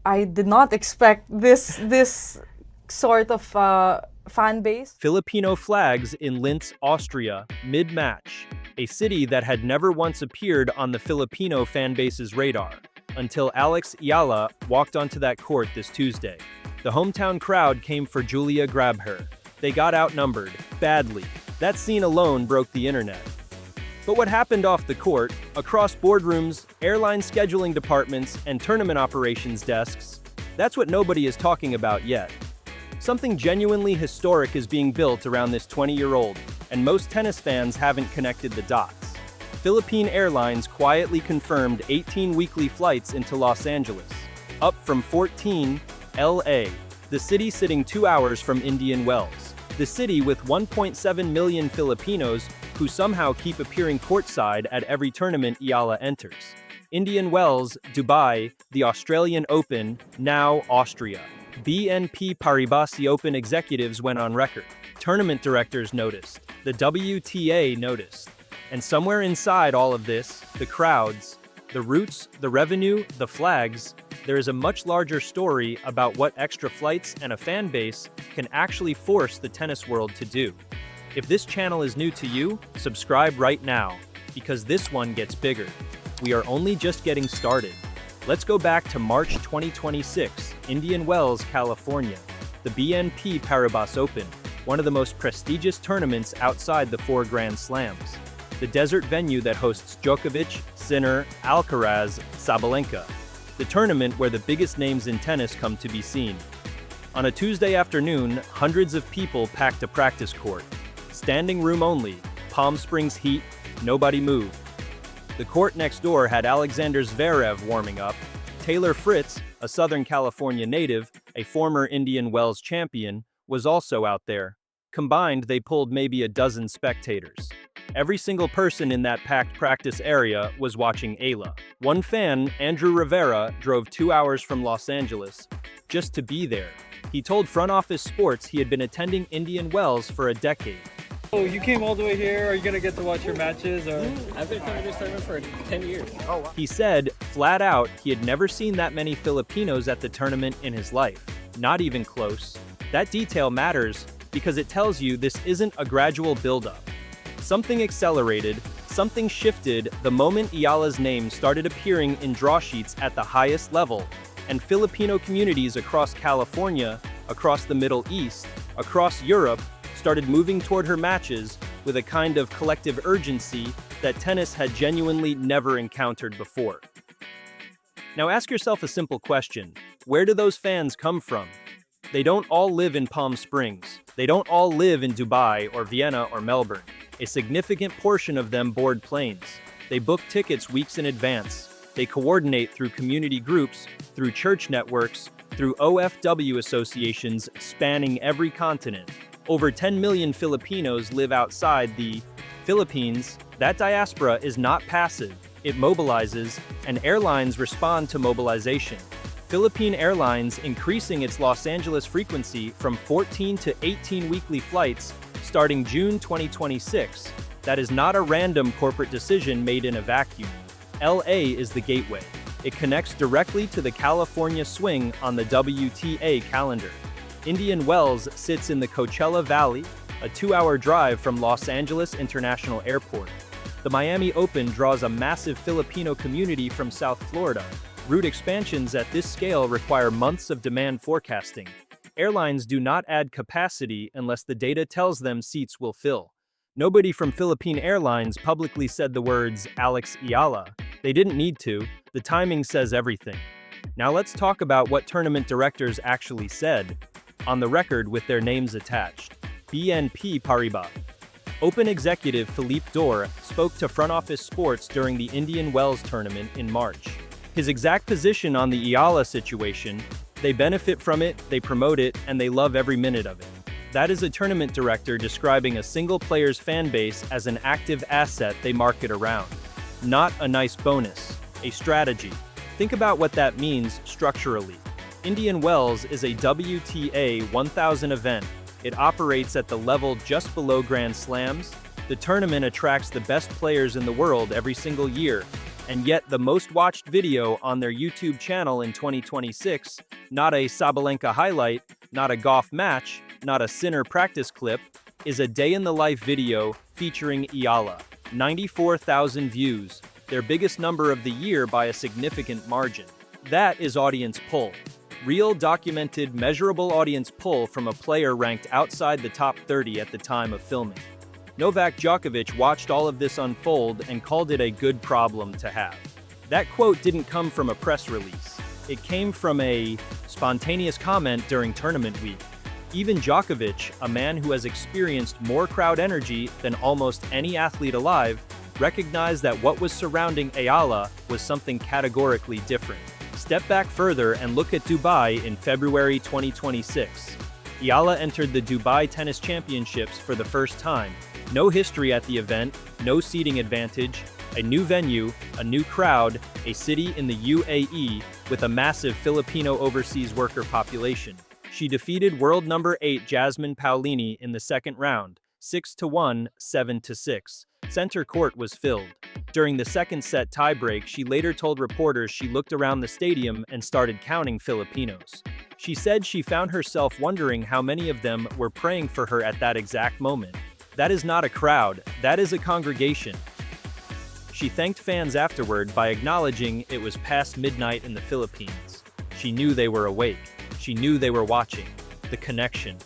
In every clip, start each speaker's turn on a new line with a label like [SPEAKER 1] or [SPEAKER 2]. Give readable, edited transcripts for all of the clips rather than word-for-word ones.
[SPEAKER 1] I did not expect this sort of fan base.
[SPEAKER 2] Filipino flags in Linz, Austria, mid-match, a city that had never once appeared on the Filipino fanbase's radar, until Alex Eala walked onto that court this Tuesday. The hometown crowd came for Julia Grabher. They got outnumbered, badly. That scene alone broke the internet. But what happened off the court, across boardrooms, airline scheduling departments, and tournament operations desks, that's what nobody is talking about yet. Something genuinely historic is being built around this 20-year-old, and most tennis fans haven't connected the dots. Philippine Airlines quietly confirmed 18 weekly flights into Los Angeles, up from 14, LA, the city sitting 2 hours from Indian Wells. The city with 1.7 million Filipinos who somehow keep appearing courtside at every tournament Eala enters. Indian Wells, Dubai, the Australian Open, now Austria. BNP Paribas Open executives went on record. Tournament directors noticed. The WTA noticed. And somewhere inside all of this, the crowds, the routes, the revenue, the flags, there is a much larger story about what extra flights and a fan base can actually force the tennis world to do. If this channel is new to you, subscribe right now, because this one gets bigger. We are only just getting started. Let's go back to March 2026, Indian Wells, California. The BNP Paribas Open, one of the most prestigious tournaments outside the 4 Grand Slams. The desert venue that hosts Djokovic, Sinner, Alcaraz, Sabalenka. The tournament where the biggest names in tennis come to be seen. On a Tuesday afternoon, hundreds of people packed a practice court. Standing room only, Palm Springs heat, nobody moved. The court next door had Alexander Zverev warming up. Taylor Fritz, a Southern California native, a former Indian Wells champion, was also out there. Combined, they pulled maybe a dozen spectators. Every single person in that packed practice area was watching Eala. One fan, Andrew Rivera, drove 2 hours from Los Angeles just to be there. He told Front Office Sports he had been attending Indian Wells for a decade.
[SPEAKER 3] Oh, you came all the way here. Are you gonna get to watch your matches? Or
[SPEAKER 4] I've been coming to this tournament for 10 years.
[SPEAKER 1] Oh, wow.
[SPEAKER 2] He said, flat out, he had never seen that many Filipinos at the tournament in his life. Not even close. That detail matters because it tells you this isn't a gradual buildup. Something accelerated, something shifted the moment Eala's name started appearing in draw sheets at the highest level, and Filipino communities across California, across the Middle East, across Europe, started moving toward her matches with a kind of collective urgency that tennis had genuinely never encountered before. Now ask yourself a simple question. Where do those fans come from? They don't all live in Palm Springs. They don't all live in Dubai or Vienna or Melbourne. A significant portion of them board planes. They book tickets weeks in advance. They coordinate through community groups, through church networks, through OFW associations spanning every continent. Over 10 million Filipinos live outside the Philippines. That diaspora is not passive. It mobilizes, and airlines respond to mobilization. Philippine Airlines increasing its Los Angeles frequency from 14 to 18 weekly flights starting June 2026. That is not a random corporate decision made in a vacuum. LA is the gateway. It connects directly to the California swing on the WTA calendar. Indian Wells sits in the Coachella Valley, a 2-hour drive from Los Angeles International Airport. The Miami Open draws a massive Filipino community from South Florida. Route expansions at this scale require months of demand forecasting. Airlines do not add capacity unless the data tells them seats will fill. Nobody from Philippine Airlines publicly said the words Alex Eala. They didn't need to. The timing says everything. Now let's talk about what tournament directors actually said, on the record with their names attached. BNP Paribas. Open executive Philippe Dor spoke to Front Office Sports during the Indian Wells tournament in March. His exact position on the Eala situation: they benefit from it, they promote it, and they love every minute of it. That is a tournament director describing a single player's fan base as an active asset they market around. Not a nice bonus, a strategy. Think about what that means structurally. Indian Wells is a WTA 1000 event. It operates at the level just below Grand Slams. The tournament attracts the best players in the world every single year. And yet the most watched video on their YouTube channel in 2026, not a Sabalenka highlight, not a golf match, not a Sinner practice clip, is a day-in-the-life video featuring Eala. 94,000 views, their biggest number of the year by a significant margin. That is audience pull. Real, documented, measurable audience pull from a player ranked outside the top 30 at the time of filming. Novak Djokovic watched all of this unfold and called it a good problem to have. That quote didn't come from a press release. It came from a spontaneous comment during tournament week. Even Djokovic, a man who has experienced more crowd energy than almost any athlete alive, recognized that what was surrounding Eala was something categorically different. Step back further and look at Dubai in February 2026. Eala entered the Dubai Tennis Championships for the first time. No history at the event, no seating advantage, a new venue, a new crowd, a city in the UAE with a massive Filipino overseas worker population. She defeated world number 8 Jasmine Paolini in the second round, 6-1, 7-6. Center court was filled. During the second set tiebreak, she later told reporters she looked around the stadium and started counting Filipinos. She said she found herself wondering how many of them were praying for her at that exact moment. That is not a crowd, that is a congregation. She thanked fans afterward by acknowledging it was past midnight in the Philippines. She knew they were awake. She knew they were watching. The connection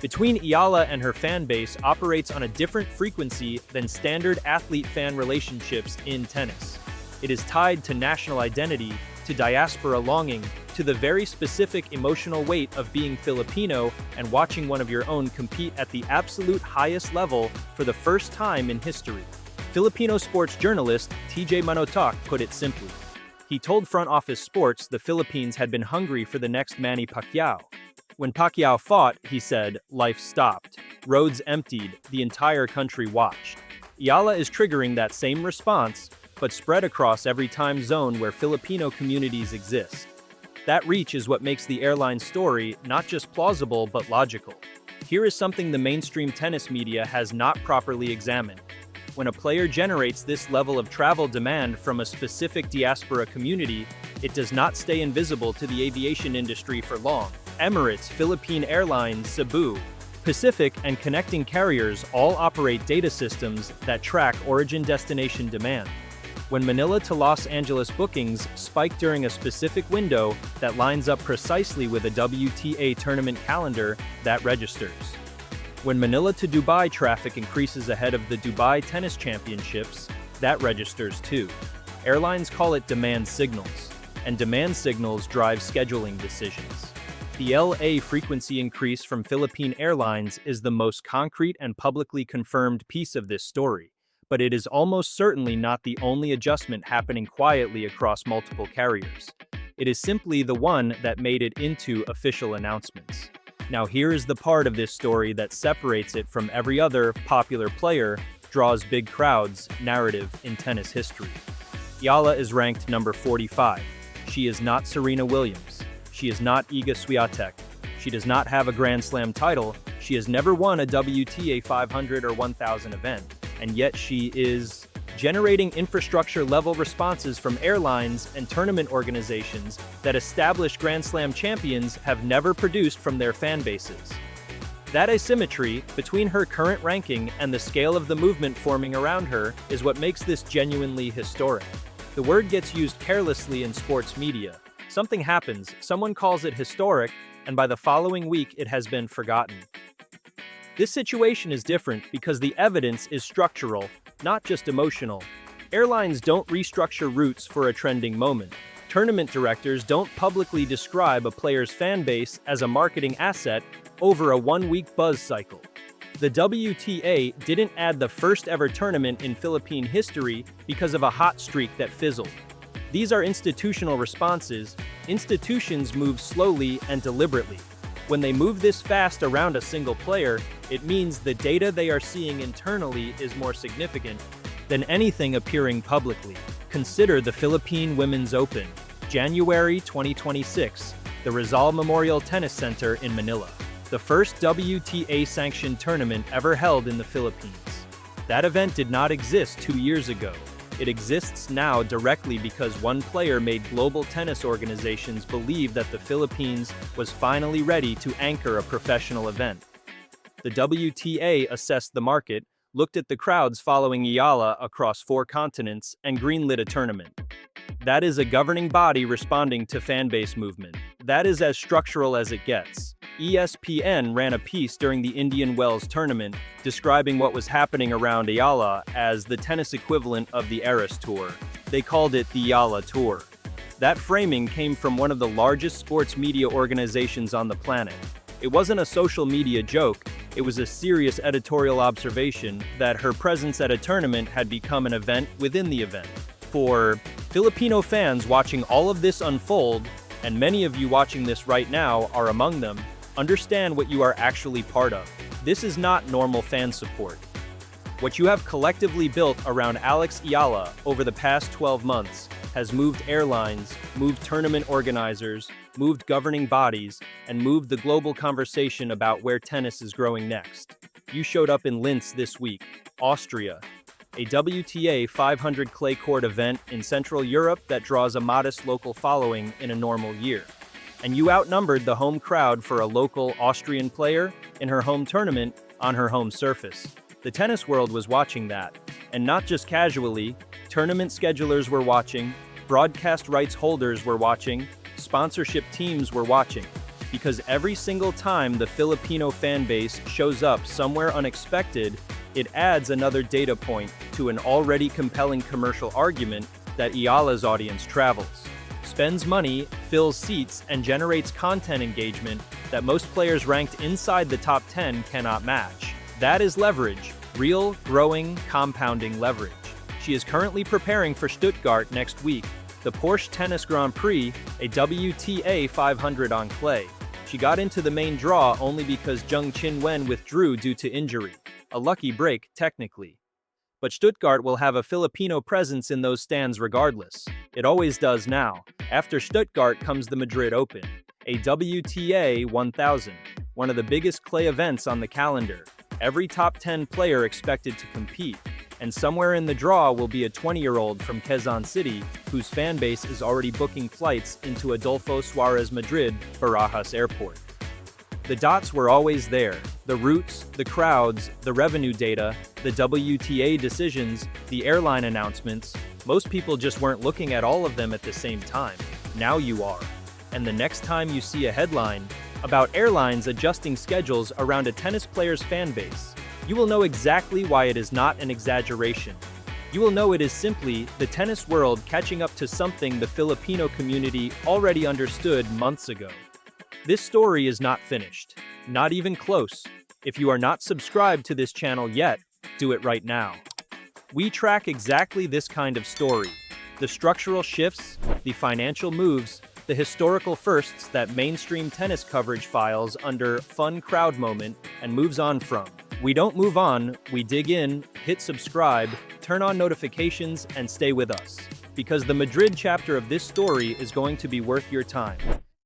[SPEAKER 2] between Eala and her fan base operates on a different frequency than standard athlete-fan relationships in tennis. It is tied to national identity, to diaspora longing, to the very specific emotional weight of being Filipino and watching one of your own compete at the absolute highest level for the first time in history. Filipino sports journalist TJ Manotoc put it simply. He told Front Office Sports the Philippines had been hungry for the next Manny Pacquiao. When Pacquiao fought, he said, life stopped. Roads emptied, the entire country watched. Eala is triggering that same response, but spread across every time zone where Filipino communities exist. That reach is what makes the Airline story not just plausible but logical. Here is something the mainstream tennis media has not properly examined. When a player generates this level of travel demand from a specific diaspora community, it does not stay invisible to the aviation industry for long. Emirates, Philippine Airlines, Cebu, Pacific, and connecting carriers all operate data systems that track origin-destination demand. When Manila to Los Angeles bookings spike during a specific window that lines up precisely with a WTA tournament calendar, that registers. When Manila to Dubai traffic increases ahead of the Dubai Tennis Championships, that registers too. Airlines call it demand signals, and demand signals drive scheduling decisions. The LA frequency increase from Philippine Airlines is the most concrete and publicly confirmed piece of this story, but it is almost certainly not the only adjustment happening quietly across multiple carriers. It is simply the one that made it into official announcements. Now here is the part of this story that separates it from every other popular player, draws big crowds, narrative in tennis history. Eala is ranked number 45. She is not Serena Williams. She is not Iga Swiatek. She does not have a Grand Slam title. She has never won a WTA 500 or 1000 event. And yet she is generating infrastructure-level responses from airlines and tournament organizations that established Grand Slam champions have never produced from their fan bases. That asymmetry between her current ranking and the scale of the movement forming around her is what makes this genuinely historic. The word gets used carelessly in sports media. Something happens, someone calls it historic, and by the following week it has been forgotten. This situation is different because the evidence is structural, not just emotional. Airlines don't restructure routes for a trending moment. Tournament directors don't publicly describe a player's fan base as a marketing asset over a one-week buzz cycle. The WTA didn't add the first ever tournament in Philippine history because of a hot streak that fizzled. These are institutional responses. Institutions move slowly and deliberately. When they move this fast around a single player, it means the data they are seeing internally is more significant than anything appearing publicly. Consider the Philippine Women's Open, January 2026, the Rizal Memorial Tennis Center in Manila, the first WTA-sanctioned tournament ever held in the Philippines. That event did not exist 2 years ago. It exists now directly because one player made global tennis organizations believe that the Philippines was finally ready to anchor a professional event. The WTA assessed the market, looked at the crowds following Eala across 4 continents, and greenlit a tournament. That is a governing body responding to fanbase movement. That is as structural as it gets. ESPN ran a piece during the Indian Wells tournament describing what was happening around Eala as the tennis equivalent of the Eras Tour. They called it the Eala Tour. That framing came from one of the largest sports media organizations on the planet. It wasn't a social media joke, it was a serious editorial observation that her presence at a tournament had become an event within the event. For Filipino fans watching all of this unfold, and many of you watching this right now are among them, understand what you are actually part of. This is not normal fan support. What you have collectively built around Alex Eala over the past 12 months has moved airlines, moved tournament organizers, moved governing bodies, and moved the global conversation about where tennis is growing next. You showed up in Linz this week, Austria, a WTA 500 clay court event in Central Europe that draws a modest local following in a normal year. And you outnumbered the home crowd for a local Austrian player in her home tournament on her home surface. The tennis world was watching that, and not just casually. Tournament schedulers were watching, broadcast rights holders were watching, sponsorship teams were watching. Because every single time the Filipino fan base shows up somewhere unexpected, it adds another data point to an already compelling commercial argument that Eala's audience travels, spends money, fills seats, and generates content engagement that most players ranked inside the top 10 cannot match. That is leverage, real, growing, compounding leverage. She is currently preparing for Stuttgart next week, the Porsche Tennis Grand Prix, a WTA 500 on clay. She got into the main draw only because Jung Chin-wen withdrew due to injury. A lucky break, technically. But Stuttgart will have a Filipino presence in those stands regardless. It always does now. After Stuttgart comes the Madrid Open, a WTA 1000, one of the biggest clay events on the calendar. Every top 10 player expected to compete, and somewhere in the draw will be a 20-year-old from Quezon City whose fan base is already booking flights into Adolfo Suarez Madrid Barajas Airport. The dots were always there. The routes, the crowds, the revenue data, the WTA decisions, the airline announcements. Most people just weren't looking at all of them at the same time. Now you are. And the next time you see a headline about airlines adjusting schedules around a tennis player's fan base, you will know exactly why it is not an exaggeration. You will know it is simply the tennis world catching up to something the Filipino community already understood months ago. This story is not finished. Not even close. If you are not subscribed to this channel yet, do it right now. We track exactly this kind of story. The structural shifts, the financial moves, the historical firsts that mainstream tennis coverage files under fun crowd moment and moves on from. We don't move on, we dig in, hit subscribe, turn on notifications, and stay with us. Because the Madrid chapter of this story is going to be worth your time.